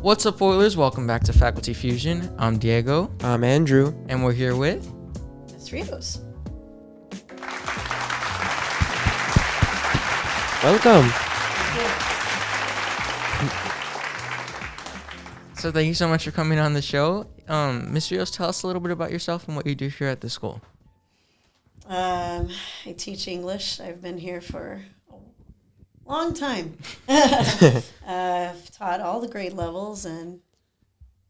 What's up, Oilers? Welcome back to Faculty Fusion. I'm Diego. I'm Andrew. And we're here with... It's Rios. Welcome. So thank you so much for coming on the show. Ms. Rios, tell us a little bit about yourself and what you do here at the school. I teach English. I've been here for a long time. I've taught all the grade levels and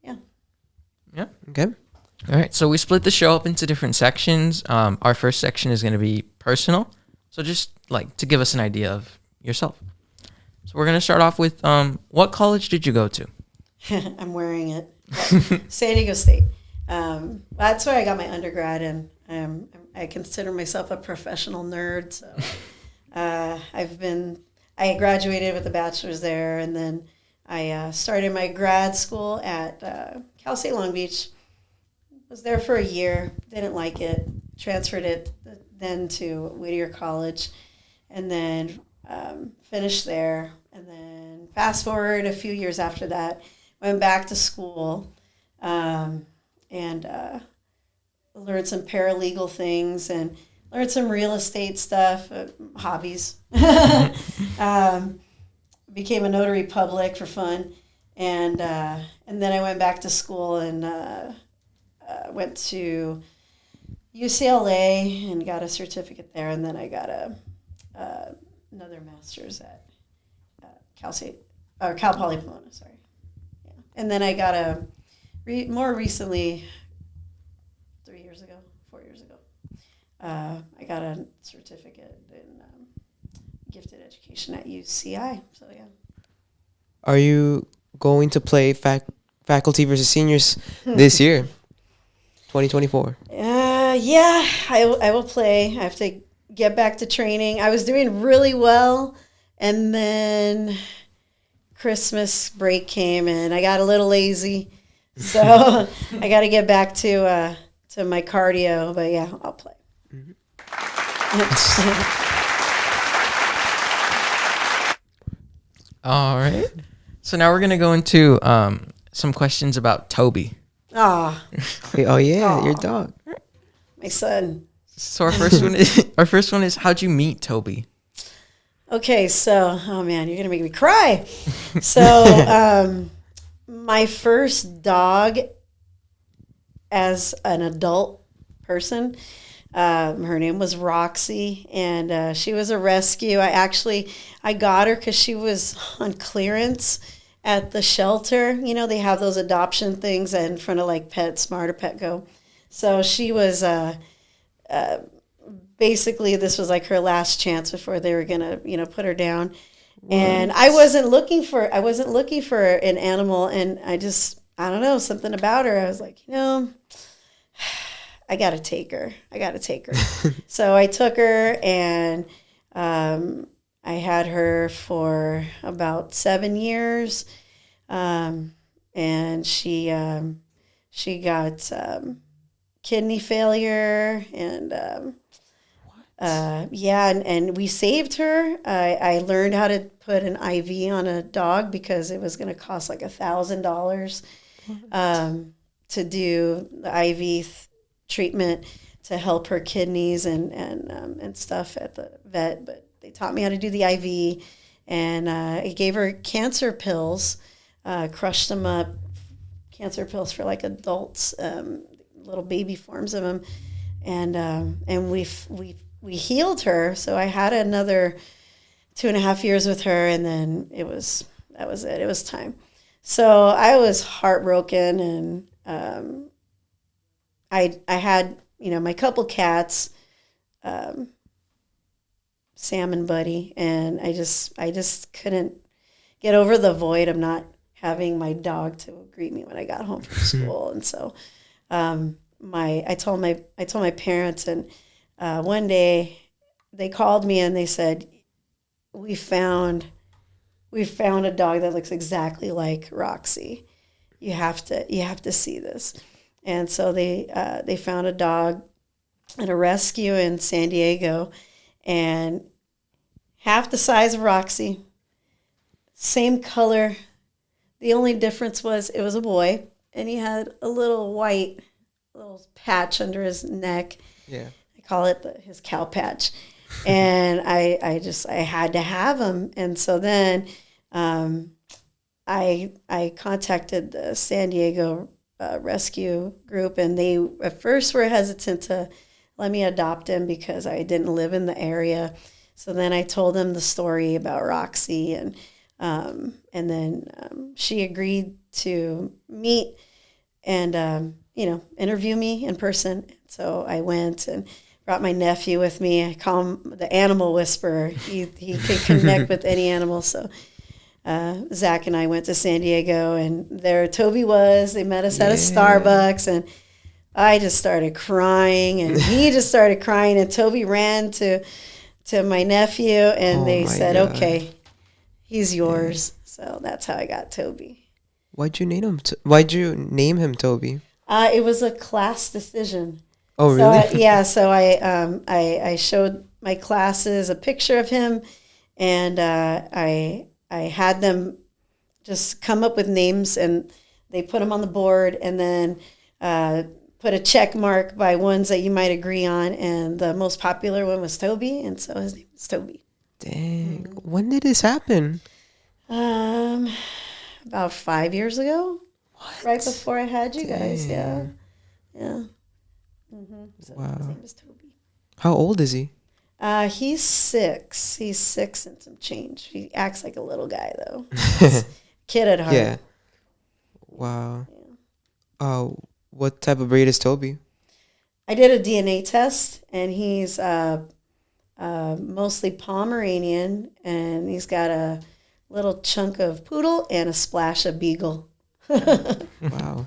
Yeah. Okay. All right. So we split the show up into different sections. Our first section is going to be personal. So just like to give us an idea of yourself. So we're going to start off with what college did you go to? I'm wearing it. San Diego State. That's where I got my undergrad, and I consider myself a professional nerd. So I graduated with a bachelor's there, and then I started my grad school at Cal State Long Beach. Was there for a year, didn't like it, transferred it then to Whittier College, and then finished there. And then fast forward a few years after that, went back to school and learned some paralegal things and learned some real estate stuff, hobbies. Became a notary public for fun, and then I went back to school and went to UCLA and got a certificate there, and then I got another master's at Cal Poly Pomona, sorry. Yeah. And then I got more recently, 4 years ago, I got a certificate in gifted education at UCI. So yeah. Are you going to play faculty versus seniors this year, 2024? Yeah, I will play. I have to get back to training. I was doing really well, and then Christmas break came, and I got a little lazy. So I got to get back to my cardio. But yeah, I'll play. Mm-hmm. All right. So now we're going to go into some questions about Toby. Ah, Oh yeah, your dog. my son. So our first one is how'd you meet Toby? Okay, so, oh man, you're going to make me cry. So, my first dog as an adult person, her name was Roxy, and she was a rescue. I got her because she was on clearance at the shelter. You know, they have those adoption things in front of like PetSmart or Petco. So she was basically, this was like her last chance before they were gonna, put her down. What? And I wasn't looking for an animal, and I don't know, something about her. I was like, I gotta take her. So I took her, and I had her for about 7 years, and she got kidney failure, and and we saved her. I learned how to put an IV on a dog because it was going to cost like $1,000 to do the IV treatment to help her kidneys and stuff at the vet. But they taught me how to do the IV, and I gave her cancer pills, crushed them up, cancer pills for like adults, little baby forms of them, and we healed her. So I had another 2.5 years with her, and then that was it. It was time. So I was heartbroken, and I had my couple cats, Sam and Buddy, and I just couldn't get over the void of not having my dog to greet me when I got home from school. And so I told my parents, and one day they called me and they said, we found a dog that looks exactly like Roxy. You have to see this. And so they found a dog at a rescue in San Diego, and half the size of Roxy, same color, The only difference was it was a boy, and he had a little white little patch under his neck. Yeah. I call it his cow patch. And I had to have him. And so then I contacted the San Diego rescue group, and they at first were hesitant to let me adopt him because I didn't live in the area. So then I told them the story about Roxy, and then she agreed to meet and interview me in person. So I went and brought my nephew with me. I call him the animal whisperer. He can connect with any animal. So Zach and I went to San Diego, and there Toby was. They met us at a Starbucks, and I just started crying, and he just started crying, and Toby ran to my nephew, and they said, God. Okay, he's yours. So that's how I got Toby. Why'd you name him? Why'd you name him Toby? It was a class decision. Oh, really? So I showed my classes a picture of him, and I had them just come up with names, and they put them on the board, and then put a check mark by ones that you might agree on, and the most popular one was Toby, and so his name is Toby. Dang. When did this happen? About 5 years ago. What? Right before I had you guys, yeah. Mm-hmm. So wow. His name is Toby. How old is he? He's 6. He's 6 and some change. He acts like a little guy, though. Kid at heart. Yeah. Wow. Yeah. What type of breed is Toby? I did a DNA test, and he's mostly Pomeranian, and he's got a little chunk of poodle and a splash of beagle. Wow.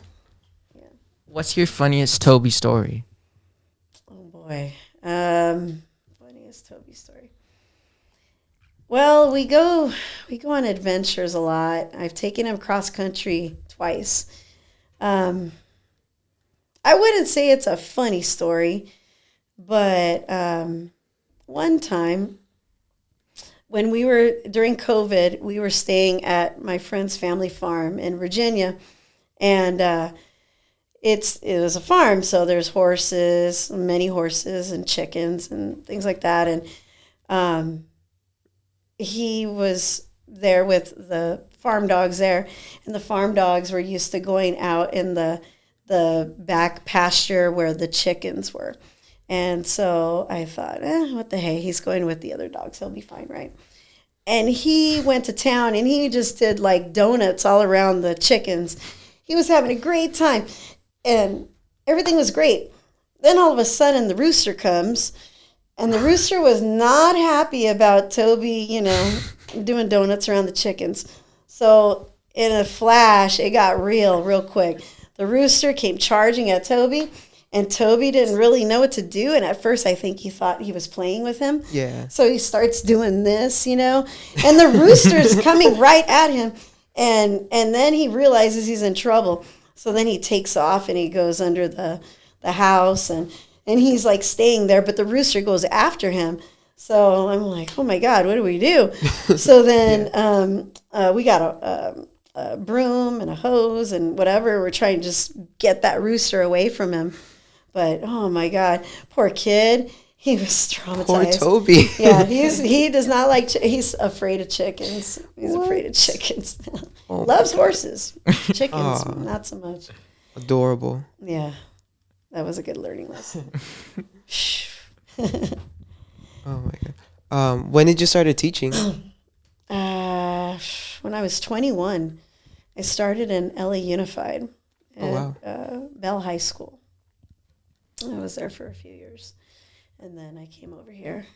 Yeah. What's your funniest Toby story? Oh boy. Funniest Toby story. Well, we go on adventures a lot. I've taken him cross country twice. I wouldn't say it's a funny story, but one time when we were, during COVID, we were staying at my friend's family farm in Virginia, and it was a farm, so there's horses, many horses and chickens and things like that, and he was there with the farm dogs there, and the farm dogs were used to going out in the back pasture where the chickens were. And so I thought, what the hey, he's going with the other dogs. He'll be fine, right? And he went to town, and he just did like donuts all around the chickens. He was having a great time, and everything was great. Then all of a sudden the rooster comes, and the rooster was not happy about Toby, doing donuts around the chickens. So in a flash, it got real quick. The rooster came charging at Toby, and Toby didn't really know what to do. And at first, I think he thought he was playing with him. Yeah. So he starts doing this, and the rooster's coming right at him. And then he realizes he's in trouble. So then he takes off, and he goes under the house, and he's like staying there, but the rooster goes after him. So I'm like, oh my God, what do we do? So then we got a broom and a hose and whatever. We're trying to just get that rooster away from him. But oh my God, poor kid. He was traumatized. Poor Toby. Yeah, he does not like, he's afraid of chickens. He's afraid of chickens. Oh Loves horses. Chickens, not so much. Adorable. Yeah, that was a good learning lesson. Oh my God. When did you start teaching? When I was 21, I started in LA Unified at Bell High School. I was there for a few years, and then I came over here.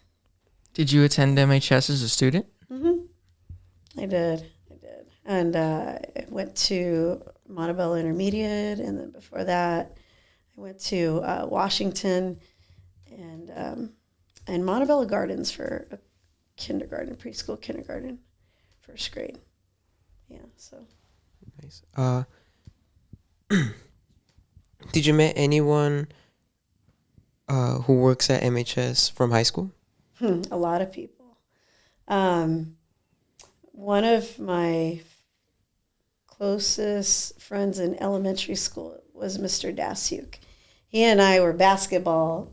Did you attend MHS as a student? Mm-hmm. I did. And I went to Montebello Intermediate, and then before that, I went to Washington and Montebello Gardens for a preschool kindergarten, first grade. Yeah, so. Nice. Did you meet anyone who works at MHS from high school? A lot of people. One of my closest friends in elementary school was Mr. Dasyuk. He and I were basketball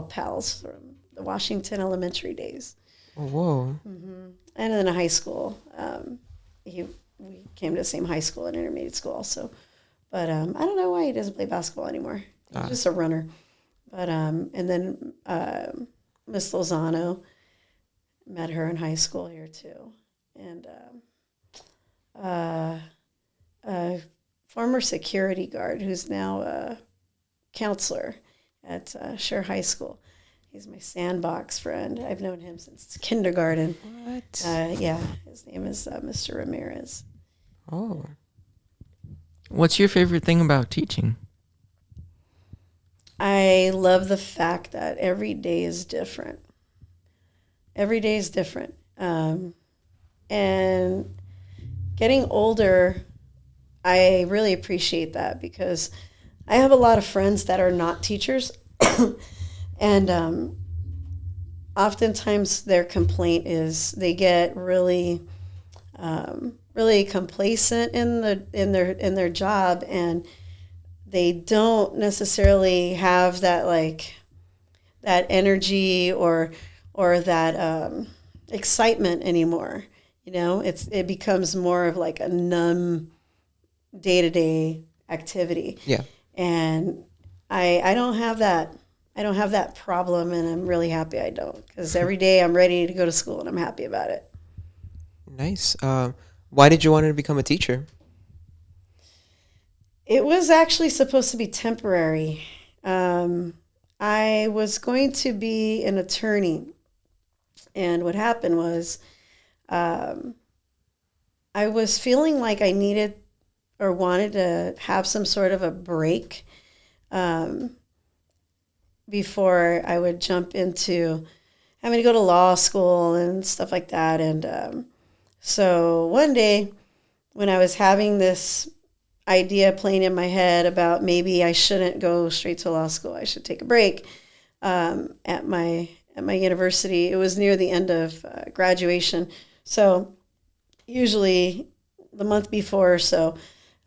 pals from the Washington elementary days. Oh, whoa. And then in high school, we came to the same high school and intermediate school also. But I don't know why he doesn't play basketball anymore. He's just a runner. But and then Miss Lozano, met her in high school here too, and a former security guard who's now a counselor at Scher High School. He's my sandbox friend. I've known him since kindergarten. What? Yeah, his name is Mr. Ramirez. Oh. What's your favorite thing about teaching? I love the fact that every day is different. Every day is different. And getting older, I really appreciate that because I have a lot of friends that are not teachers. And oftentimes their complaint is they get really complacent in their job, and they don't necessarily have that that energy or that excitement anymore. It becomes more of like a numb day-to-day activity. Yeah. And I don't have that. I don't have that problem, and I'm really happy I don't, because every day I'm ready to go to school and I'm happy about it. Nice. Why did you want to become a teacher? It was actually supposed to be temporary. I was going to be an attorney, and what happened was I was feeling like I needed or wanted to have some sort of a break before I would jump into having to go to law school and stuff like that. And so one day when I was having this idea playing in my head about maybe I shouldn't go straight to law school, I should take a break at my university. It was near the end of graduation. So usually the month before or so,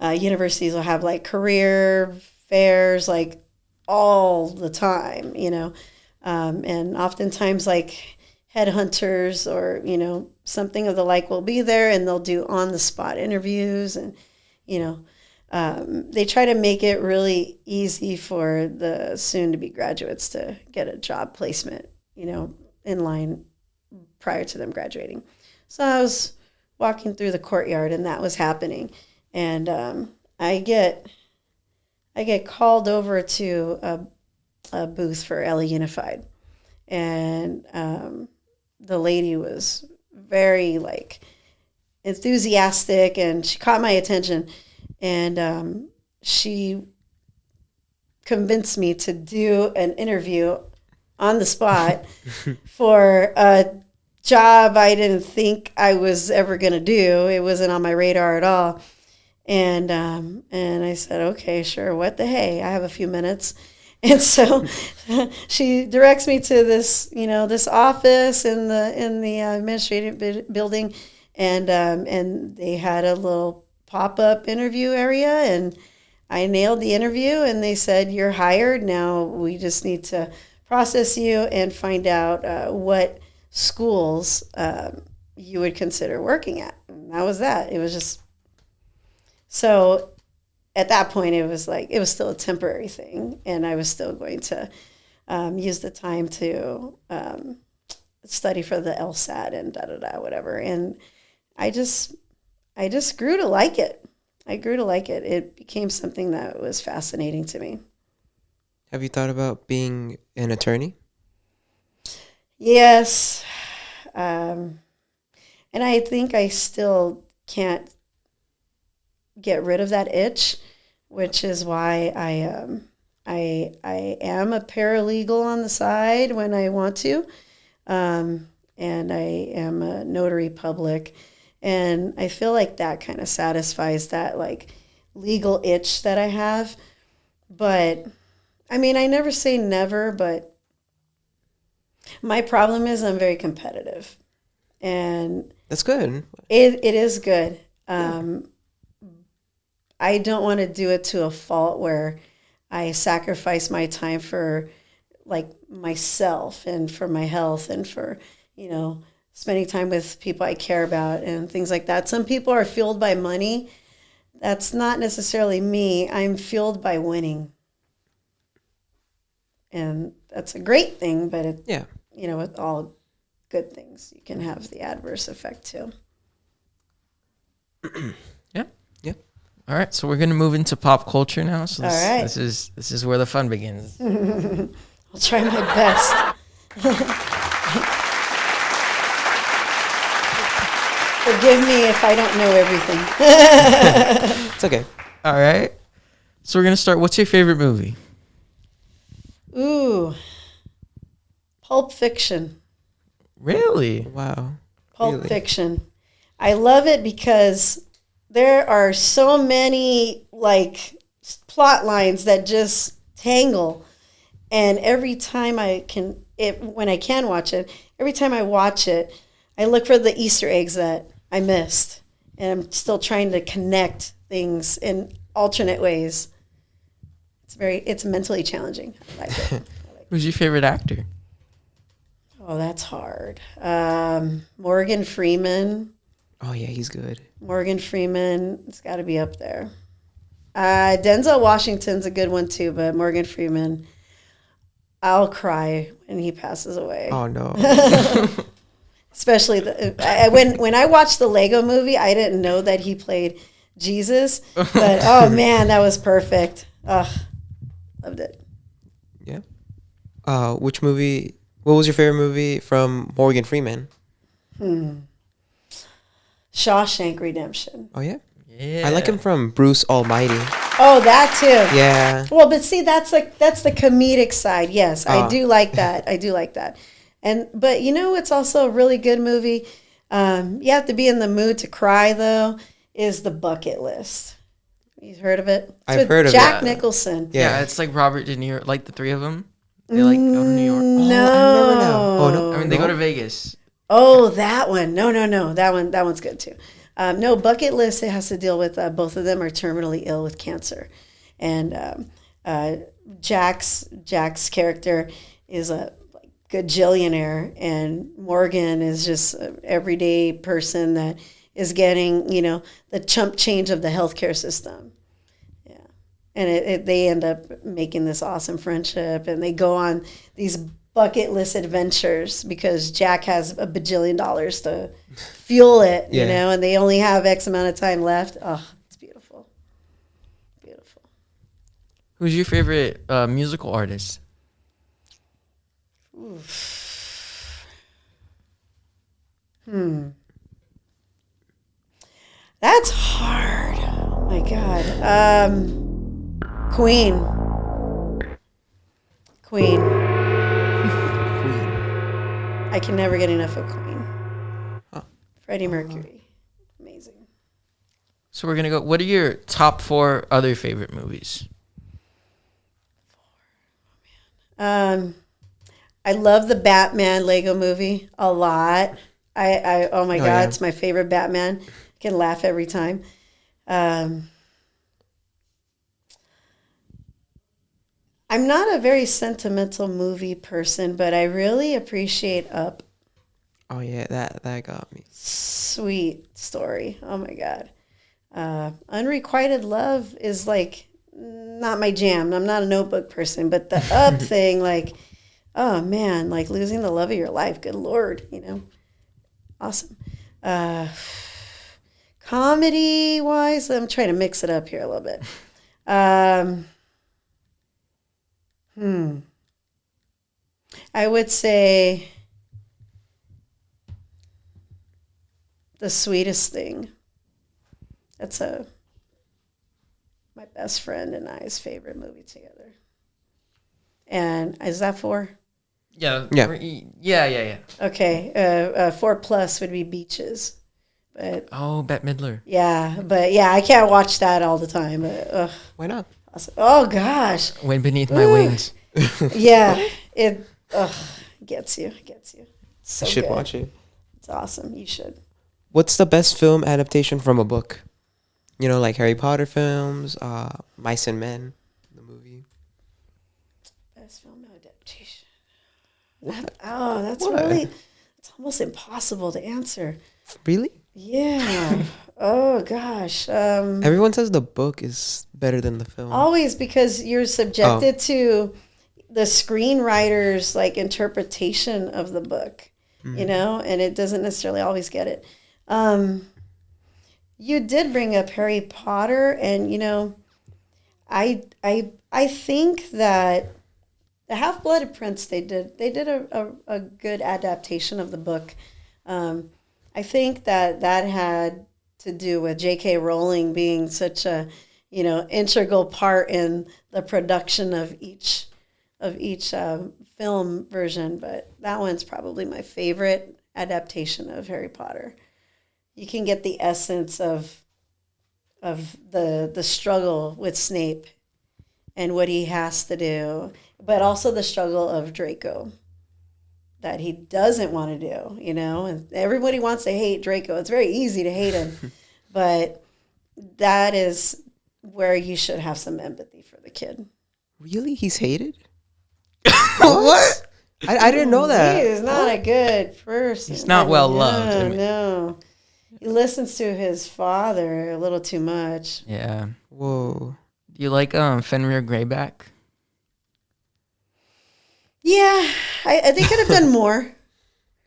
universities will have like career fairs, like all the time, and oftentimes like headhunters or, something of the like will be there, and they'll do on the spot interviews, and, they try to make it really easy for the soon to be graduates to get a job placement, in line prior to them graduating. So I was walking through the courtyard, and that was happening. And I get called over to a booth for LA Unified, and the lady was very enthusiastic, and she caught my attention, and she convinced me to do an interview on the spot for a job I didn't think I was ever going to do. It wasn't on my radar at all. And I said, okay, sure. What the hey? I have a few minutes. And so she directs me to this, this office in the administrative building, and they had a little pop-up interview area, and I nailed the interview, and they said, you're hired. Now we just need to process you and find out what schools you would consider working at. And that was that. It was just... So at that point, it was still a temporary thing, and I was still going to use the time to study for the LSAT and whatever. And I just grew to like it. I grew to like it. It became something that was fascinating to me. Have you thought about being an attorney? Yes. And I think I still can't get rid of that itch, which is why I am a paralegal on the side when I want to, and I am a notary public, and I feel like that kind of satisfies that legal itch that I have. But I mean, I never say never, but my problem is I'm very competitive, and That's good. it is good. I don't want to do it to a fault where I sacrifice my time for like myself and for my health and for, spending time with people I care about and things like that. Some people are fueled by money. That's not necessarily me. I'm fueled by winning. And that's a great thing, but with all good things, you can have the adverse effect too. Yeah. All right, so we're gonna move into pop culture now. So All right. this is where the fun begins. I'll try my best. Forgive me if I don't know everything. It's okay. All right, so we're gonna start. What's your favorite movie? Ooh, Pulp Fiction. Really? Wow. Pulp Really? Fiction. I love it because there are so many plot lines that just tangle, and every time when I can watch it, every time I watch it, I look for the Easter eggs that I missed, and I'm still trying to connect things in alternate ways. It's mentally challenging. I like it. Who's your favorite actor? Oh, that's hard. Morgan Freeman. Oh yeah, he's good. Morgan Freeman, it's got to be up there. Denzel Washington's a good one too, but Morgan Freeman, I'll cry when he passes away. Oh no. Especially when I watched the Lego movie, I didn't know that he played Jesus, but oh man, that was perfect. Ugh, loved it. Yeah. Which movie? What was your favorite movie from Morgan Freeman? Shawshank Redemption. Oh yeah. Yeah. I like him from Bruce Almighty. Oh, that too. Yeah. Well, but see, that's the comedic side. Yes, I do like that. I do like that. But it's also a really good movie. You have to be in the mood to cry though. Is The Bucket List? You've heard of it? I've heard of it. Jack Nicholson. Yeah, it's like Robert De Niro, like the three of them. They go to New York. No. I remember now. Oh no. I mean, they go to Vegas. Oh, that one. No. That one's good too. No, Bucket List. It has to deal with both of them are terminally ill with cancer, and Jack's character is a gajillionaire, and Morgan is just an everyday person that is getting the chump change of the healthcare system. Yeah, and they end up making this awesome friendship, and they go on these bucket list adventures because Jack has a bajillion dollars to fuel it, and they only have X amount of time left. Oh, it's beautiful. Beautiful. Who's your favorite musical artist? That's hard. Oh my God. Queen. Queen. I can never get enough of Queen. Huh. Freddie Mercury. Amazing. So we're gonna go. What are your top 4 other favorite movies? I love the Batman Lego movie a lot. Oh my God, yeah. it's my favorite Batman. I can laugh every time. I'm not a very sentimental movie person, but I really appreciate Up. Oh yeah, that got me. Sweet story. Oh my God. Unrequited Love is not my jam. I'm not a Notebook person, but the Up thing, oh man, losing the love of your life. Good Lord, awesome. Comedy wise, I'm trying to mix it up here a little bit. I would say The Sweetest Thing. That's my best friend and I's favorite movie together. And is that 4? Yeah. Yeah. Yeah. Okay. 4 plus would be Beaches. But Oh, Bette Midler. yeah, I can't watch that all the time. But, Why not? awesome. Oh gosh. Wind Beneath My Wings. Yeah. It gets you. It's so I should good. watch it. It's awesome. You should. What's the best film adaptation from a book? You know, like Harry Potter films, Mice and Men, the movie. Best film adaptation. What? That's What? really, it's almost impossible to answer. Really? Yeah. Oh gosh. Everyone says the book is better than the film. Always, because you're subjected to the screenwriter's like interpretation of the book, you know, and it doesn't necessarily always get it. You did bring up Harry Potter, and you know, I think that the Half-Blooded Prince they did a good adaptation of the book. I think that had to do with J.K. Rowling being such a, you know, integral part in the production of each film version. But that one's probably my favorite adaptation of Harry Potter. You can get the essence of the struggle with Snape and what he has to do, but also the struggle of Draco that he doesn't want to do, you know, and everybody wants to hate Draco. It's very easy to hate him, but that is where you should have some empathy for the kid. Really? He's hated? What? I didn't know that. He is not a good person. He's not well loved. I mean, No. He listens to his father a little too much. yeah. Whoa. Do you like Fenrir Greyback? Yeah, they could have done more.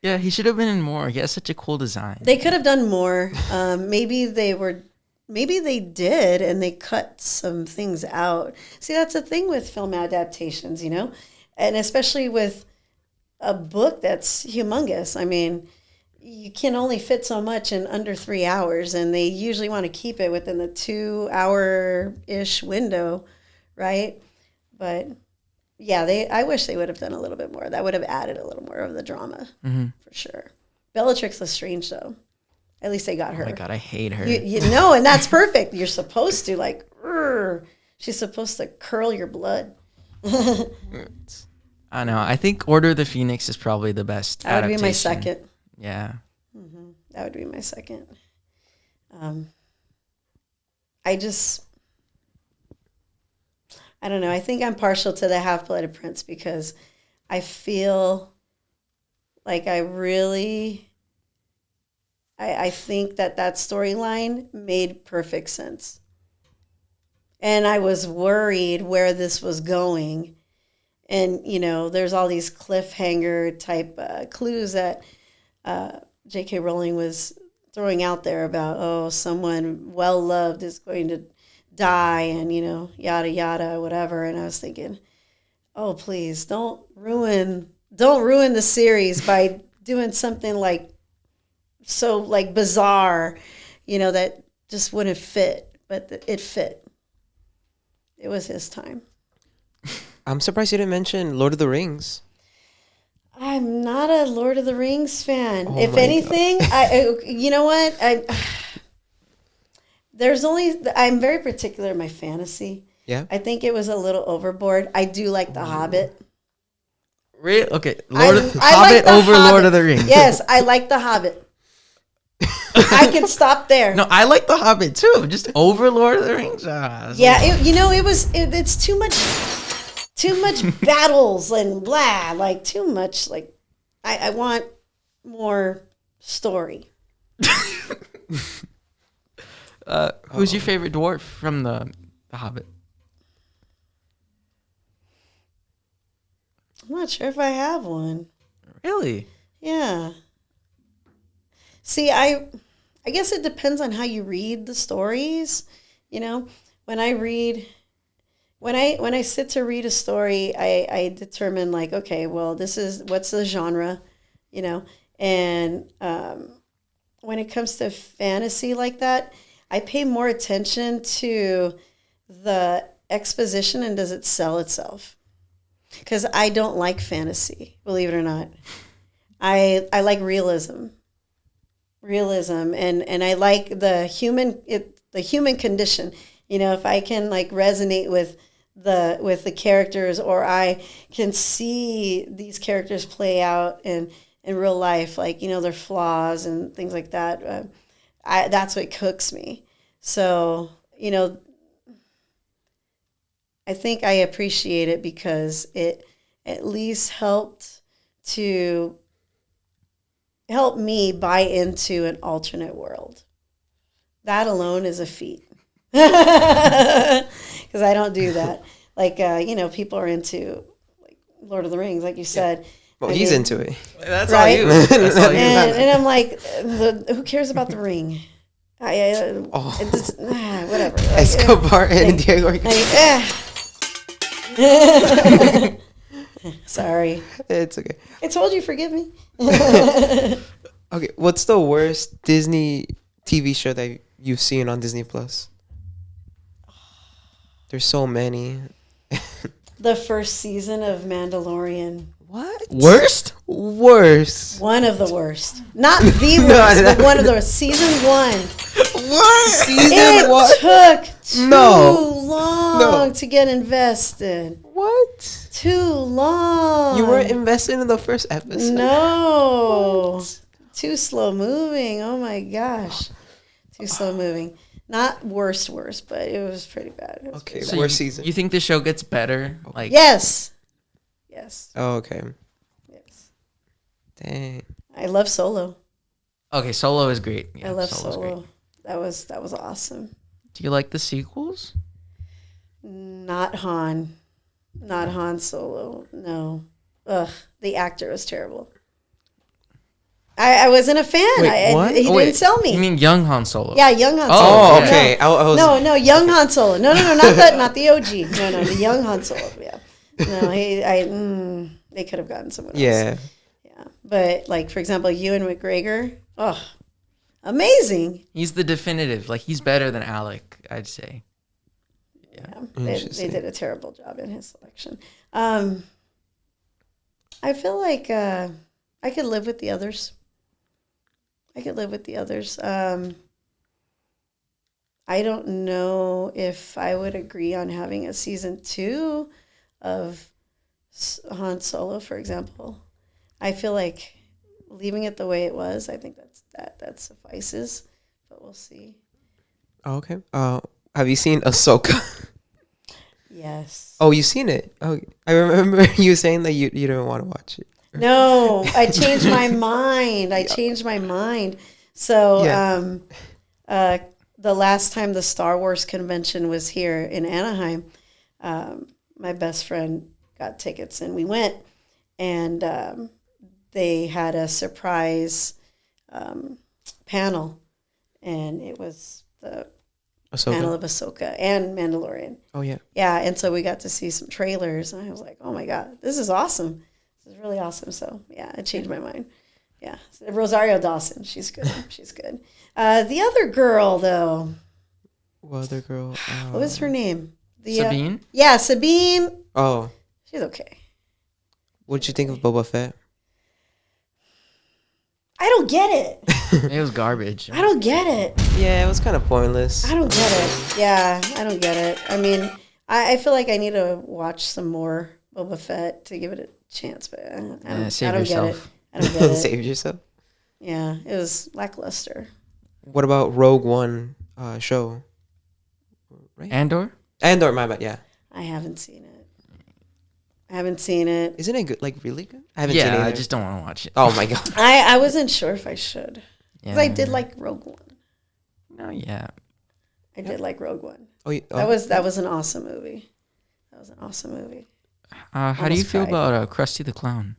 Yeah, he should have been in more. He has such a cool design. They could have done more. Maybe they did, and they cut some things out. See, that's the thing with film adaptations, you know, and especially with a book that's humongous. I mean, you can only fit so much in under 3 hours, and they usually want to keep it within the 2 hour-ish window, right? But yeah, I wish they would have done a little bit more. That would have added a little more of the drama, for sure. Bellatrix Lestrange, though, at least they got her. Oh my God, I hate her. You know, and that's perfect. You're supposed to, like, she's supposed to curl your blood. I know. I think Order of the Phoenix is probably the best That would be my adaptation. second. Yeah. That would be my second. I don't know. I think I'm partial to the Half-Blooded Prince because I feel like I think that storyline made perfect sense. And I was worried where this was going. And, you know, there's all these cliffhanger type clues that J.K. Rowling was throwing out there about, someone well-loved is going to die and, you know, yada, yada, whatever. And I was thinking, oh, please don't ruin the series by doing something like so like bizarre, you know, that just wouldn't fit, but it fit. It was his time. I'm surprised you didn't mention Lord of the Rings. I'm not a Lord of the Rings fan. Oh If my anything, you know what? I'm very particular in my fantasy. Yeah. I think it was a little overboard. I do like The Hobbit. Really? Okay. I Hobbit like The over Hobbit. Lord of the Rings. Yes, I like The Hobbit. I can stop there. No, I like The Hobbit too. Just over Lord of the Rings. Yeah, it's too much battles and blah, like too much. Like I want more story. Who's your favorite dwarf from the Hobbit? I'm not sure if I have one. Really? Yeah. See, I guess it depends on how you read the stories. You know, when I sit to read a story, I determine like, okay, well, what's the genre, you know, and when it comes to fantasy like that, I pay more attention to the exposition and does it sell itself? Because I don't like fantasy, believe it or not. I like realism, and I like the human condition. You know, if I can like resonate with the characters, or I can see these characters play out in real life, like, you know, their flaws and things like that. That's what hooks me. So, I think I appreciate it because it at least help me buy into an alternate world. That alone is a feat. Because I don't do that. Like, people are into like Lord of the Rings, like you said. Well, he's into it. That's right? all you. That's all you. And I'm like, who cares about the ring? Whatever. Like, Escobar and Diego. Sorry. It's okay. I told you, forgive me. Okay, what's the worst Disney TV show that you've seen on Disney Plus? There's so many. The first season of Mandalorian. What? Worst? Worst. One of the worst. Not the worst, but one of the worst. Season 1. What? Season It what? took too No. long to get invested. What? Too long. You weren't invested in the first episode. No. What? Too slow moving. Oh my gosh. Too slow moving. Not worst, but it was pretty bad. It was Okay, pretty worst bad. season. You think the show gets better? Like Yes. Yes. Oh, okay. Yes. Dang. I love Solo. Okay, Solo is great. Yeah, I love Solo's Solo. great. That was awesome. Do you like the sequels? Not Han. Not Han Solo. No. Ugh. The actor was terrible. I wasn't a fan. Wait, what? He didn't sell me. You mean young Han Solo? Yeah, young Han Oh, Solo. Oh, yeah. okay. I was, No, young Han Solo. No, not the OG. No, the young Han Solo. Yeah. No, they could have gotten someone else. Yeah. Yeah. But like, for example, Ewan McGregor. Oh, amazing. He's the definitive. Like he's better than Alec, I'd say. Yeah. They Interesting. did a terrible job in his selection. I feel like I could live with the others. I don't know if I would agree on having a season 2 of Han Solo, for example. I feel like leaving it the way it was. I think that suffices, but we'll see. Oh, okay. Have you seen Ahsoka? Yes. Oh, you've seen it. Oh, I remember you saying that you didn't want to watch it. No, I changed my mind. So, Yeah. the last time the Star Wars convention was here in Anaheim, my best friend got tickets and we went, and they had a surprise panel, and it was the panel Ahsoka. of Ahsoka and Mandalorian. Oh yeah. Yeah, and so we got to see some trailers, and I was like, oh my God, this is awesome. This is really awesome. So, yeah, it changed my mind. Yeah. Rosario Dawson, she's good. She's good. The other girl, though, What other girl? what was her name? Sabine? Yeah, Sabine. Oh, She's okay. what'd you think of Boba Fett? I don't get it. It was garbage. I don't get it. Yeah, it was kind of pointless. I don't get it. Yeah, I don't get it. I mean, I feel like I need to watch some more Boba Fett to give it a chance, but I don't Save get it. yourself. I don't get it. Save yourself. Yeah, it was lackluster. What about Rogue One show? Right? Andor? Andor, my bad. Yeah. I haven't seen it. Isn't it good? Like really good? I haven't seen it. Yeah, I either. just don't want to watch it. Oh my god. I wasn't sure if I should. Yeah. Because I did like Rogue One. No, yeah. I did like Rogue One. Oh, That was an awesome movie. How do you Almost feel cried. about Krusty the Clown?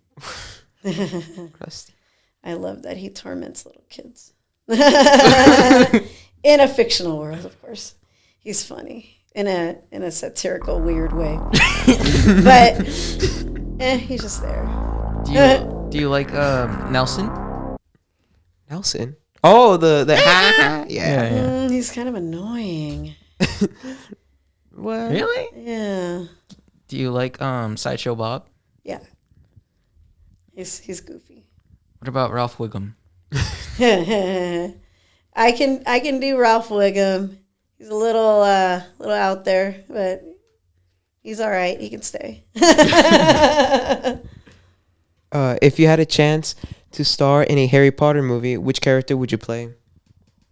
Krusty. I love that he torments little kids. In a fictional world, of course. He's funny. In a satirical, weird way. But he's just there. Do you like Nelson? Nelson. Oh, the yeah. He's kind of annoying. What? Really? Yeah. Do you like Sideshow Bob? Yeah. He's goofy. What about Ralph Wiggum? I can do Ralph Wiggum. He's a little out there, but he's all right. He can stay. If you had a chance to star in a Harry Potter movie, which character would you play?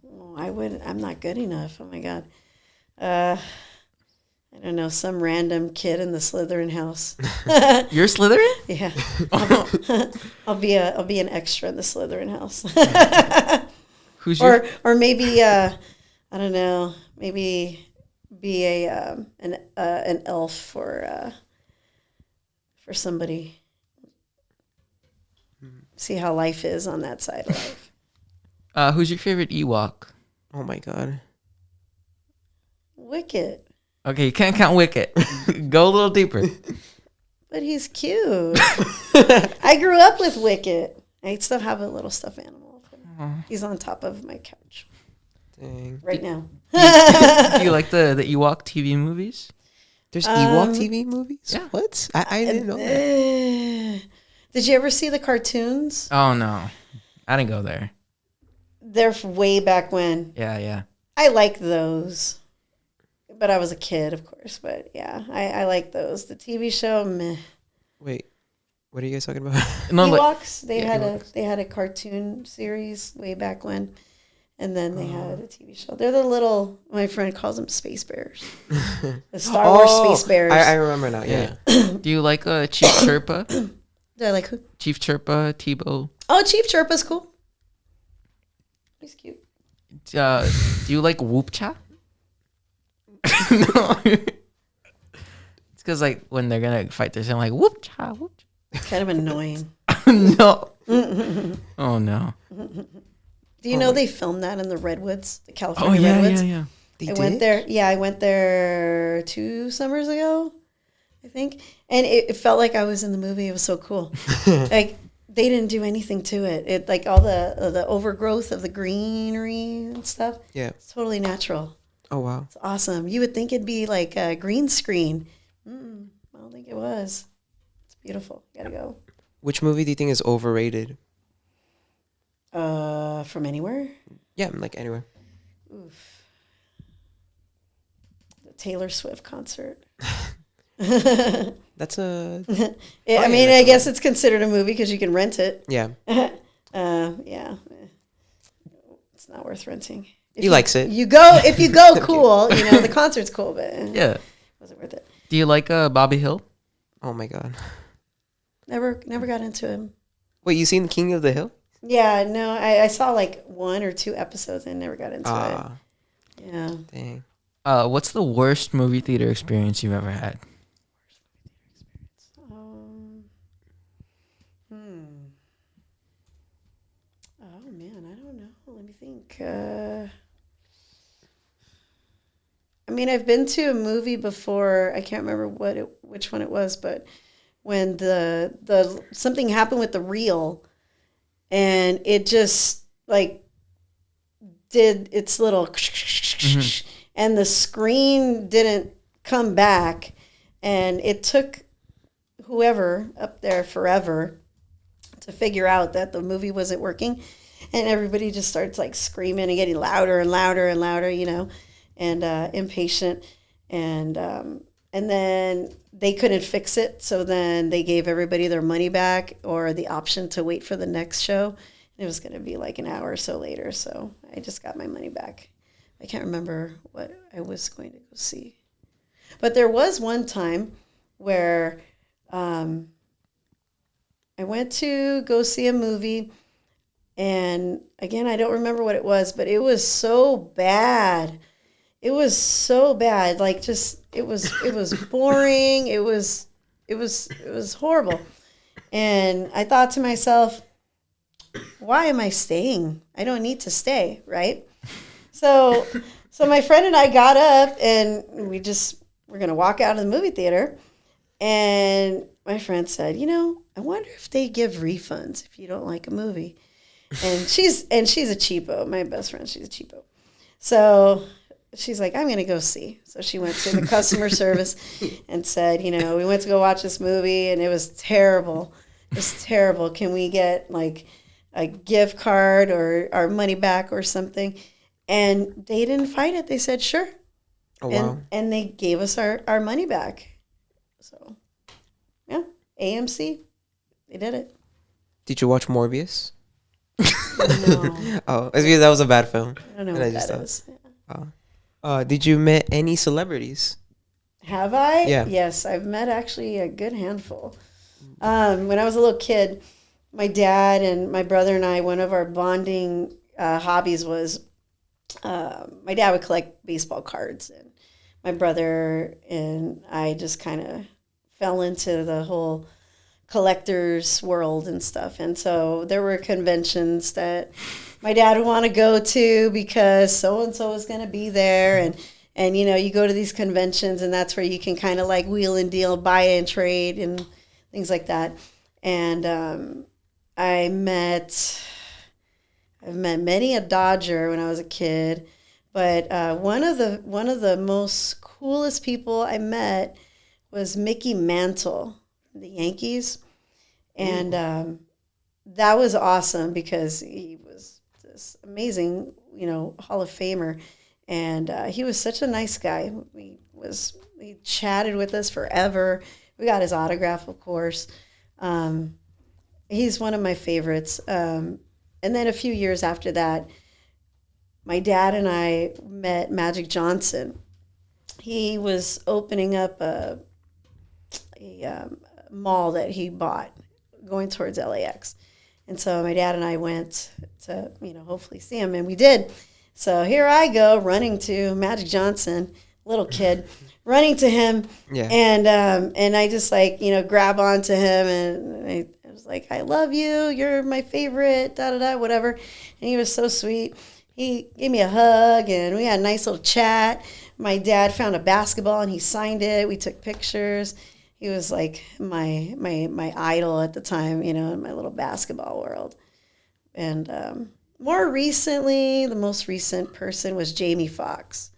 Oh, I'm not good enough. Oh my God. I don't know, some random kid in the Slytherin house. You're Slytherin? Yeah. I'll be an extra in the Slytherin house. Who's your? Or maybe I don't know, maybe be an elf for somebody. See how life is on that side of life. Who's your favorite Ewok? Oh my god. Wicket. Okay, you can't count Wicket. Go a little deeper. But he's cute. I grew up with Wicket. I still have a little stuffed animal. He's on top of my couch Dang. right now. Do you like the Ewok TV movies? There's Ewok TV movies? Yeah. What? I didn't know that. Did you ever see the cartoons? Oh no, I didn't go there. They're way back when. Yeah. I like those. But I was a kid, of course. But yeah, I like those. The TV show, meh. Wait. What are you guys talking about? No, Ewoks, Ewoks. they had a cartoon series way back when. And then they had a TV show. They're the little, my friend calls them space bears. The Star Wars space bears. I remember now. Yeah. Do you like Chief Chirpa? Do I like who? Chief Chirpa, Tebow. Oh, Chief Chirpa's cool. He's cute. Do you like Whoop Cha? No. It's because like when they're gonna fight, they're saying like Whoop Cha, Whoop Cha. It's kind of annoying. No. Oh no. Do you know they filmed that in the Redwoods, the Oh California yeah, Redwoods? yeah. They I did? went there. Yeah, I went there 2 summers ago, I think, and it felt like I was in the movie. It was so cool. Like they didn't do anything to it. It like all the overgrowth of the greenery and stuff. Yeah. It's totally natural. Oh wow. It's awesome. You would think it'd be like a green screen. I don't think it was. It's beautiful. Gotta go. Which movie do you think is overrated? From anywhere. Yeah, like anywhere. Oof. The Taylor Swift concert. That's a Yeah, I mean, I guess it's considered a movie because you can rent it. yeah. Yeah. It's not worth renting. If He likes it. If you go, cool. You know, the concert's cool, but Yeah. it wasn't worth it. Do you like Bobby Hill? Oh my god. Never got into him. Wait, you seen King of the Hill? Yeah, no, I saw like 1 or 2 episodes and never got into it. Yeah. Dang. What's the worst movie theater experience you've ever had? Oh man, I don't know. Let me think. I mean, I've been to a movie before. I can't remember which one it was, but when the something happened with the reel, and it just like did its little, and the screen didn't come back, and it took whoever up there forever to figure out that the movie wasn't working, and everybody just starts like screaming and getting louder and louder and louder, you know, and impatient, and then they couldn't fix it, so then they gave everybody their money back or the option to wait for the next show. It was going to be like an hour or so later, so I just got my money back. I can't remember what I was going to go see, but there was one time where I went to go see a movie, and again, I don't remember what it was, but it was so bad. It was so bad. Like just it was boring. It was horrible. And I thought to myself, why am I staying? I don't need to stay, right? So my friend and I got up and we're going to walk out of the movie theater, and my friend said, "You know, I wonder if they give refunds if you don't like a movie." And she's a cheapo. My best friend, she's a cheapo. So she's like, "I'm going to go see." So she went to the customer service and said, "You know, we went to go watch this movie and it was terrible. It was terrible. Can we get like a gift card or our money back or something?" And they didn't fight it. They said, "Sure." Oh wow. And they gave us our money back. So, yeah, AMC, they did it. Did you watch Morbius? No, Oh, it's because that was a bad film. I don't know And I what just that thought- is. Did you met any celebrities? Have I? Yeah. Yes, I've met actually a good handful. When I was a little kid, my dad and my brother and I, one of our bonding hobbies was my dad would collect baseball cards, and my brother and I just kind of fell into the whole collector's world and stuff. And so there were conventions that my dad would want to go to because so and so is going to be there, and you know, you go to these conventions and that's where you can kind of like wheel and deal, buy and trade and things like that. And I've met many a Dodger when I was a kid, but one of the most coolest people I met was Mickey Mantle, the Yankees, and that was awesome because he was this amazing, you know, Hall of Famer, and he was such a nice guy. He chatted with us forever. We got his autograph, of course. He's one of my favorites. And then a few years after that, my dad and I met Magic Johnson. He was opening up a mall that he bought going towards LAX. And so my dad and I went to, you know, hopefully see him, and we did. So here I go running to Magic Johnson, little kid, running to him. Yeah. And I just like, you know, grab onto him, and I was like, I love you. You're my favorite, da-da-da, whatever. And he was so sweet. He gave me a hug, and we had a nice little chat. My dad found a basketball, and he signed it. We took pictures. He was like my idol at the time, you know, in my little basketball world. And more recently, the most recent person was Jamie Foxx.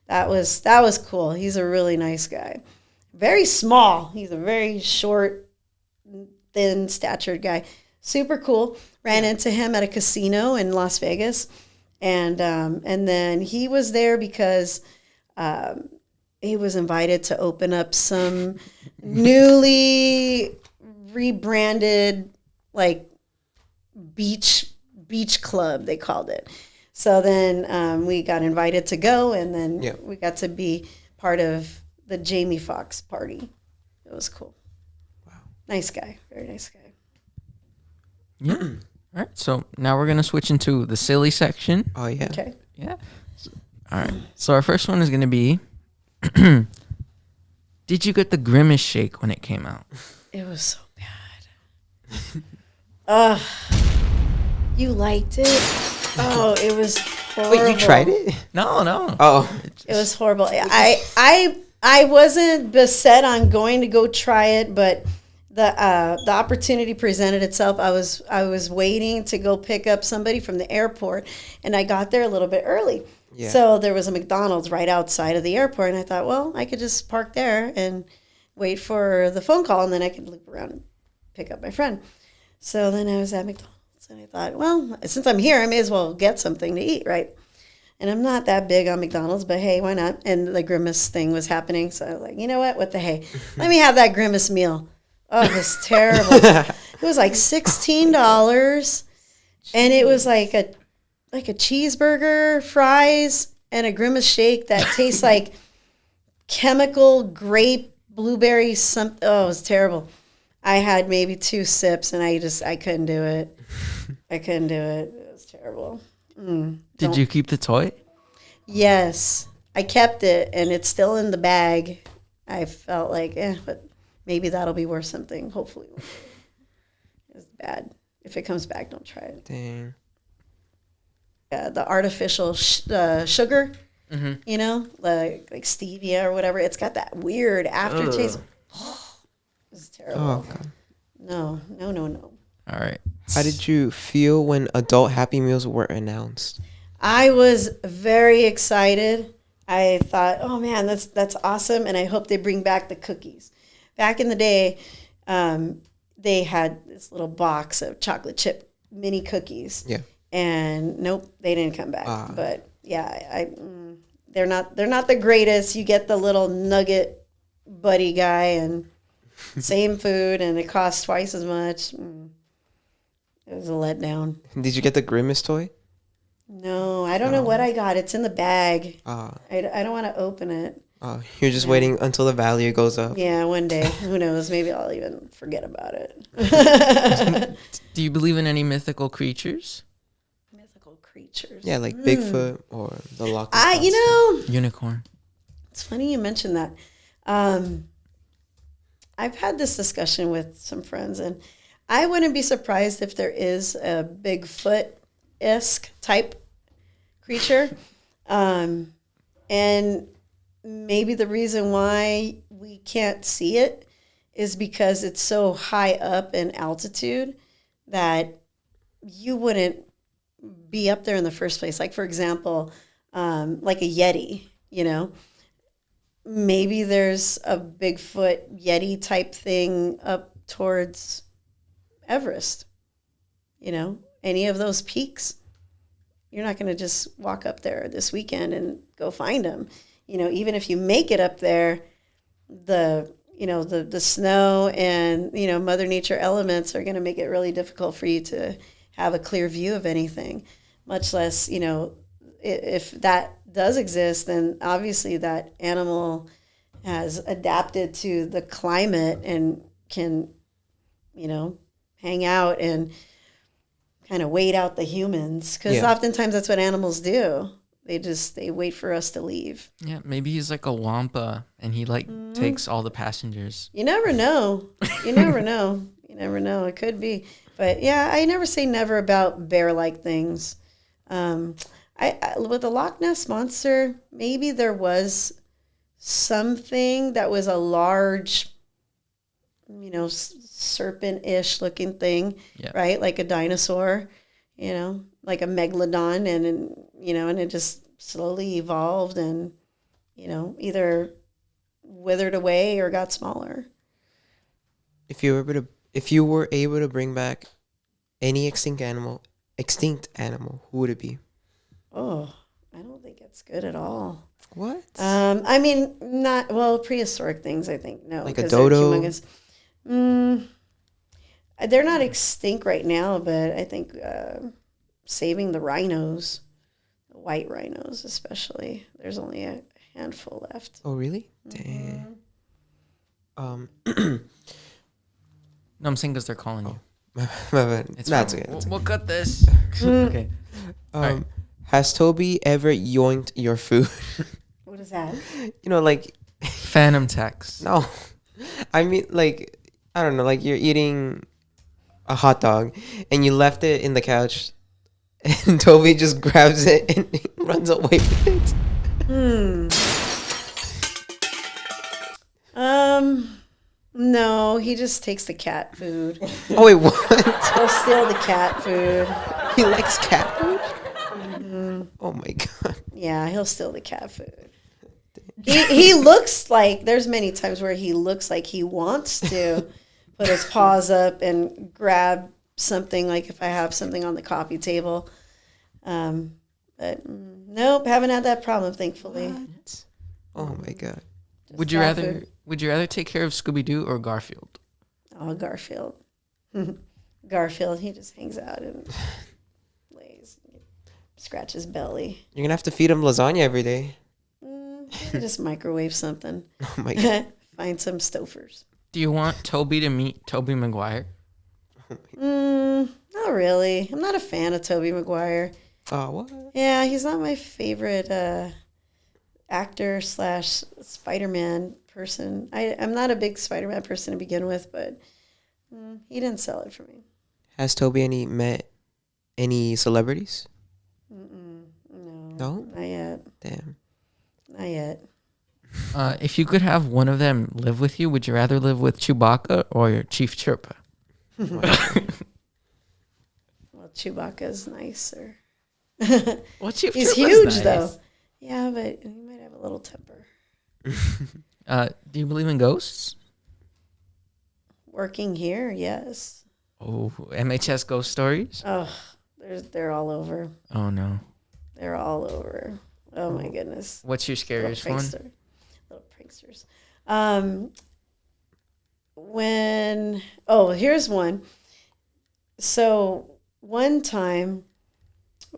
That was cool. He's a really nice guy. Very small. He's a very short, thin statured guy. Super cool. Ran into him at a casino in Las Vegas. And then he was there because he was invited to open up some newly rebranded like beach club, they called it. So then we got invited to go, and then we got to be part of the Jamie Foxx party. It was cool. Wow. Nice guy. Very nice guy. Yeah. All right. So now we're going to switch into the silly section. Oh, yeah. Okay. Yeah. All right. So our first one is going to be, did you get the Grimace shake when it came out? It was so bad. You liked it? Oh, it was horrible. Wait, you tried it? No. Oh. It was horrible. I wasn't beset on going to go try it, but the opportunity presented itself. I was waiting to go pick up somebody from the airport, and I got there a little bit early. Yeah. So there was a McDonald's right outside of the airport, and I thought, well, I could just park there and wait for the phone call, and then I could loop around and pick up my friend. So then I was at McDonald's, and I thought, well, since I'm here, I may as well get something to eat, right? And I'm not that big on McDonald's, but hey, why not? And the Grimace thing was happening, so I was like, you know what the hey? Let me have that Grimace meal. Oh, it was terrible. It was like $16, and it was like a cheeseburger, fries, and a Grimace shake that tastes like chemical grape, blueberry, something. Oh, it was terrible. I had maybe 2 sips, and I couldn't do it. I couldn't do it. It was terrible. Did you keep the toy? Yes, I kept it, and it's still in the bag. I felt like, but maybe that'll be worth something. Hopefully, it's bad. If it comes back, don't try it. Dang. The artificial sugar, you know, like stevia or whatever. It's got that weird aftertaste. It's terrible. Oh, God. No. All right. How did you feel when adult Happy Meals were announced? I was very excited. I thought, oh man, that's awesome, and I hope they bring back the cookies. Back in the day, they had this little box of chocolate chip mini cookies. Yeah. And nope, they didn't come back. But yeah, they're not the greatest. You get the little nugget buddy guy, and same food, and it costs twice as much. It was a letdown. Did you get the Grimace toy? No, I don't know what I got. It's in the bag. Uh, I don't want to open it. you're just waiting until the value goes up. Yeah, one day. Who knows? Maybe I'll even forget about it. Do you believe in any mythical creatures? Mythical creatures. Yeah, like Bigfoot or the Loch Ness You Monster. know, Unicorn. it's funny you mentioned that. I've had this discussion with some friends, and I wouldn't be surprised if there is a Bigfoot-esque type creature. And maybe the reason why we can't see it is because it's so high up in altitude that you wouldn't be up there in the first place. Like, for example, like a Yeti, you know? Maybe there's a Bigfoot Yeti type thing up towards Everest, you know? Any of those peaks. You're not going to just walk up there this weekend and go find them. You know, even if you make it up there, the snow and, you know, Mother Nature elements are going to make it really difficult for you to have a clear view of anything, much less, you know, if that does exist, then obviously that animal has adapted to the climate and can, you know, hang out and kind of wait out the humans, because oftentimes that's what animals do. They wait for us to leave. Yeah, maybe he's like a wampa and he like takes all the passengers. You never know. You never know. You never know. It could be. But yeah, I never say never about bear-like things. I with the Loch Ness Monster, maybe there was something that was a large, you know, serpent-ish looking thing, right? Like a dinosaur, you know, like a megalodon, and you know, and it just slowly evolved and, you know, either withered away or got smaller. If you were able to bring back any extinct animal, who would it be? Oh, I don't think it's good at all. What? I mean, not, well, prehistoric things, I think, no. Like a dodo? They're not extinct right now, but I think saving the rhinos, the white rhinos especially, there's only a handful left. Oh, really? Damn. No, I'm saying because they're calling you. It's That's okay. We'll cut this. Okay. Has Toby ever yoinked your food? What is that? You know, like Phantom text. No, I mean, like, I don't know, like you're eating a hot dog and you left it in the couch, and Toby just grabs it and runs away with it. No, he just takes the cat food. Oh wait, what? He'll steal the cat food. He likes cat food? Mm-hmm. Oh my god. Yeah, he'll steal the cat food. He looks like, there's many times where he looks like he wants to put his paws up and grab something, like if I have something on the coffee table. But nope, haven't had that problem, thankfully. What? Oh my god. Would you rather take care of Scooby-Doo or Garfield? Oh, Garfield. Garfield, he just hangs out and lays, scratches his belly. You're gonna have to feed him lasagna every day. Just microwave something. Oh my god. Find some Stofers. Do you want Toby to meet Tobey Maguire? Not really. I'm not a fan of Tobey Maguire. Oh, what? Yeah, he's not my favorite actor / Spider-Man person. I'm not a big Spider-Man person to begin with, but he didn't sell it for me. Has Toby met any celebrities? No? Not yet. Damn. Not yet. If you could have one of them live with you, would you rather live with Chewbacca or your Chief Chirpa? Well, Chewbacca's nicer. Well, Chief He's Chirpa's huge, nice. though. Yeah, but he might have a little temper. Do you believe in ghosts? Working here, yes. Oh, MHS ghost stories? Oh, they're all over. Oh, no. They're all over. Oh, my goodness. What's your scariest one? Little pranksters. Here's one. So one time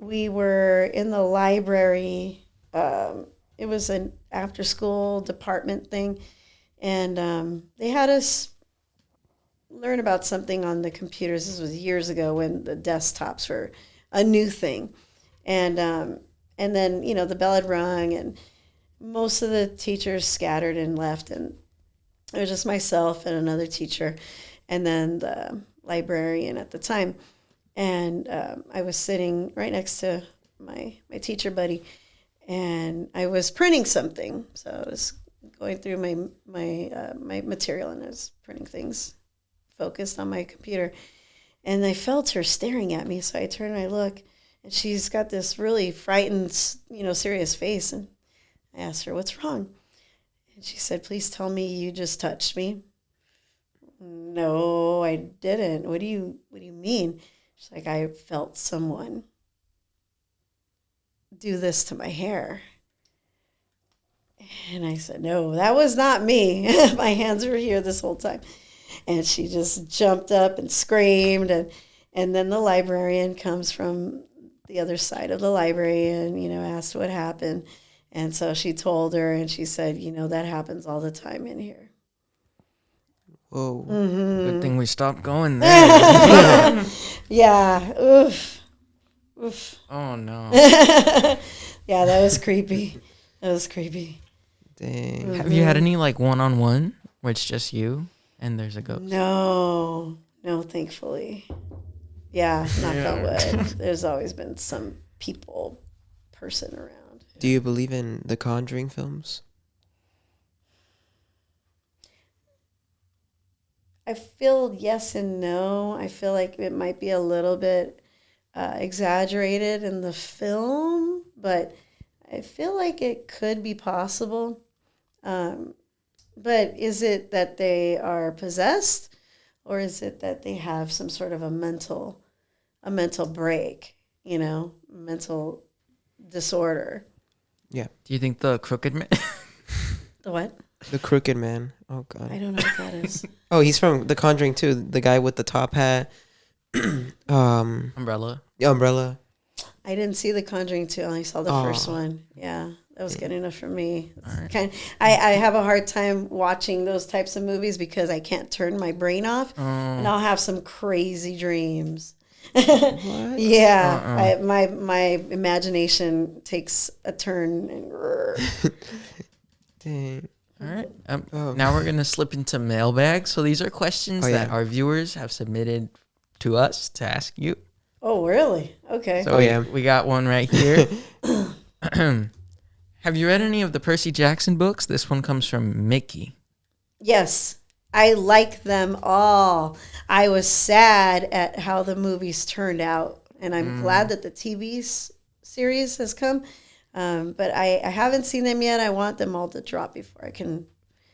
we were in the library. It was an after school department thing. And they had us learn about something on the computers. This was years ago when the desktops were a new thing. And then, the bell had rung and most of the teachers scattered and left. And it was just myself and another teacher and then the librarian at the time. And I was sitting right next to my teacher buddy, and I was printing something. So I was going through my material, and I was printing things focused on my computer. And I felt her staring at me, so I turn and I look, and she's got this really frightened, serious face. And I asked her, "What's wrong?" And she said, "Please tell me you just touched me." "No, I didn't. What do you mean?" She's like, "I felt someone do this to my hair." And I said, "No, that was not me. My hands were here this whole time." And she just jumped up and screamed. And then the librarian comes from the other side of the library and, asked what happened. And so she told her, and she said, "That happens all the time in here." Whoa. Mm-hmm. Good thing we stopped going there. Yeah. Oof. Oof. Oh no. Yeah, that was creepy. That was creepy. Dang. Have you had any like one-on-one where it's just you and there's a ghost? No, thankfully. Yeah, knock on wood. There's always been some person around. Do you believe in the Conjuring films? I feel yes and no. I feel like it might be a little bit exaggerated in the film, but I feel like it could be possible. But is it that they are possessed, or is it that they have some sort of a mental break, mental disorder? Yeah. Do you think the crooked man? The what? The Crooked Man. Oh, God. I don't know what that is. Oh, he's from The Conjuring too. The guy with the top hat. Umbrella. The umbrella. I didn't see The Conjuring 2. I only saw the first one. Yeah, that was good enough for me. Right. I have a hard time watching those types of movies because I can't turn my brain off, and I'll have some crazy dreams. What? Yeah, my imagination takes a turn. And Dang. All right. Now we're going to slip into mailbag. So these are questions that our viewers have submitted to us to ask you. Oh, really? Okay. So we got one right here. Have you read any of the Percy Jackson books? This one comes from Mickey. Yes, I like them all. I was sad at how the movies turned out, and I'm glad that the TV series has come. But I haven't seen them yet. I want them all to drop before I can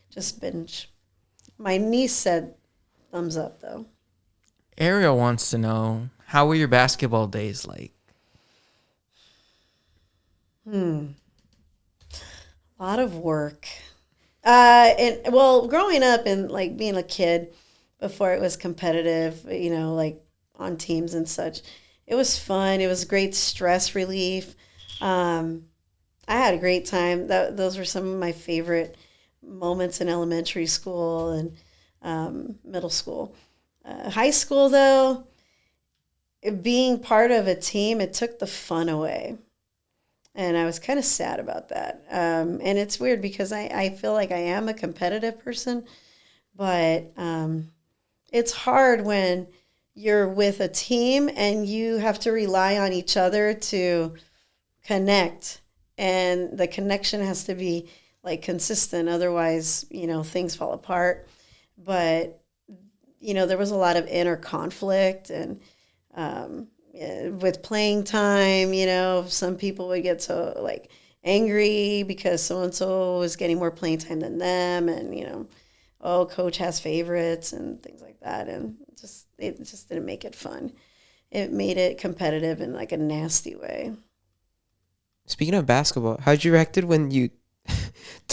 just binge. My niece said thumbs up, though. Ariel wants to know, how were your basketball days like? A lot of work. Growing up and like being a kid before it was competitive, like on teams and such, it was fun. It was great stress relief. I had a great time. Those were some of my favorite moments in elementary school and middle school. High school, though, being part of a team, it took the fun away. And I was kind of sad about that. And it's weird because I feel like I am a competitive person, but it's hard when you're with a team and you have to rely on each other to connect. And the connection has to be like consistent. Otherwise, things fall apart. But, there was a lot of inner conflict and with playing time, some people would get so like angry because so-and-so was getting more playing time than them. And, coach has favorites and things like that. And it just didn't make it fun. It made it competitive in like a nasty way. Speaking of basketball, how'd you reacted when you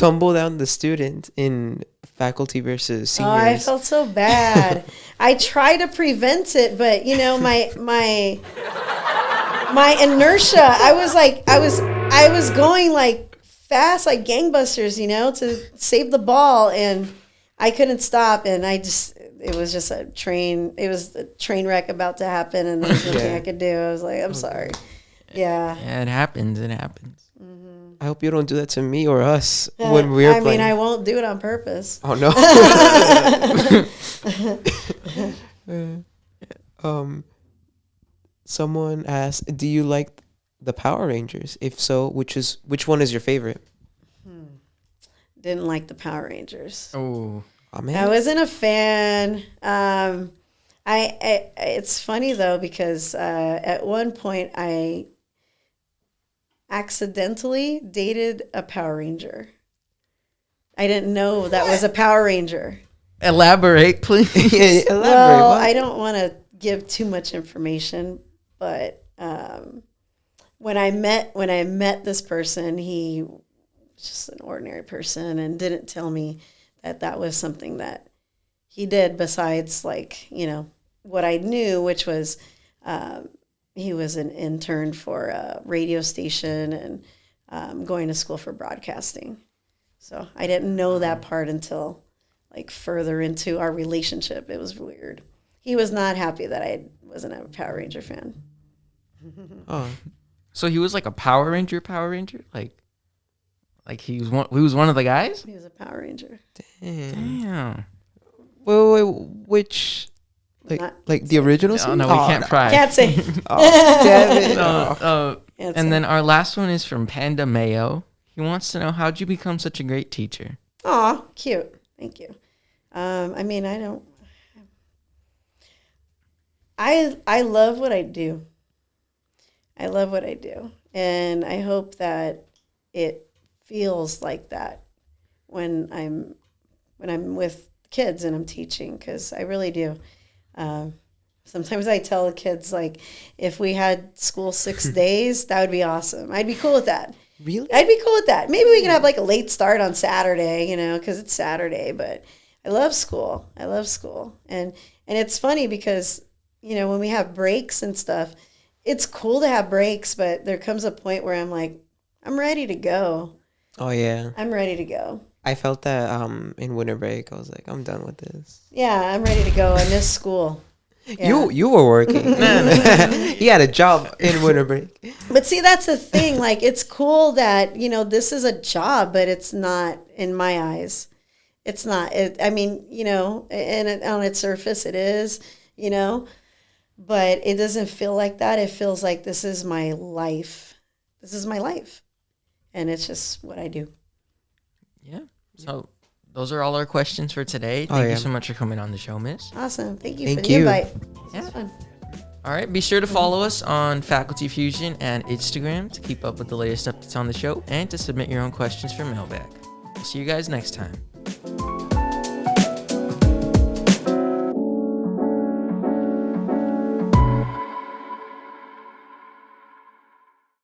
tumble down the student in faculty versus Oh, I seniors. felt so bad. I tried to prevent it, but you know, my inertia. I was going like fast, like gangbusters, you know, to save the ball, and I couldn't stop, and it was just a train. It was a train wreck about to happen, and there was nothing I could do. I was like, I'm sorry. Yeah. Yeah, it happens. It happens. I hope you don't do that to me or us when we're playing. I mean, I won't do it on purpose. Oh no. Someone asked, "Do you like the Power Rangers? If so, which one is your favorite?" Didn't like the Power Rangers. Oh, Man. I wasn't a fan. It's funny though because at one point I accidentally dated a Power Ranger. I didn't know that was a Power Ranger. elaborate, please. Yeah, elaborate. Well, What? I don't want to give too much information, but when I met this person, he was just an ordinary person and didn't tell me that was something that he did besides, like, you know, what I knew, which was he was an intern for a radio station and going to school for broadcasting. So I didn't know that part until like further into our relationship. It was weird. He was not happy that I wasn't a Power Ranger fan. Oh, So he was like a Power Ranger, like he was one of the guys. He was a Power Ranger. damn. Damn. Wait, which? Not- Like the original? Oh no, series? we can't pry. Can't say. Oh, damn it. No, Can't and say. then our last one is from Panda Mayo. He wants to know, how'd you become such a great teacher? Aw, cute. Thank you. I mean, I love what I do. I love what I do. And I hope that it feels like that when I'm with kids and I'm teaching, because I really do. Sometimes I tell the kids, like, if we had school 6 days, that would be awesome. I'd be cool with that. Really? I'd be cool with that. Maybe we could have like a late start on Saturday, you know, because it's Saturday. But I love school. I love school. And it's funny because, you know, when we have breaks and stuff, it's cool to have breaks, but there comes a point where I'm like, I'm ready to go. Oh yeah. I'm ready to go. I felt that in winter break. I was like, I'm done with this. Yeah, I'm ready to go. I miss school. Yeah. You were working. He had a job in winter break. But see, that's the thing. Like, it's cool that, you know, this is a job, but it's not in my eyes. It's not. I mean, you know, and on its surface it is, you know, but it doesn't feel like that. It feels like this is my life. This is my life. And it's just what I do. Yeah. So those are all our questions for today. Oh, Thank yeah. you so much for coming on the show, Miss. Awesome. Thank you Thank for the you. invite. Yeah. This was fun. All right. Be sure to follow us on Faculty Fusion and Instagram to keep up with the latest updates on the show and to submit your own questions for mailbag. We'll see you guys next time.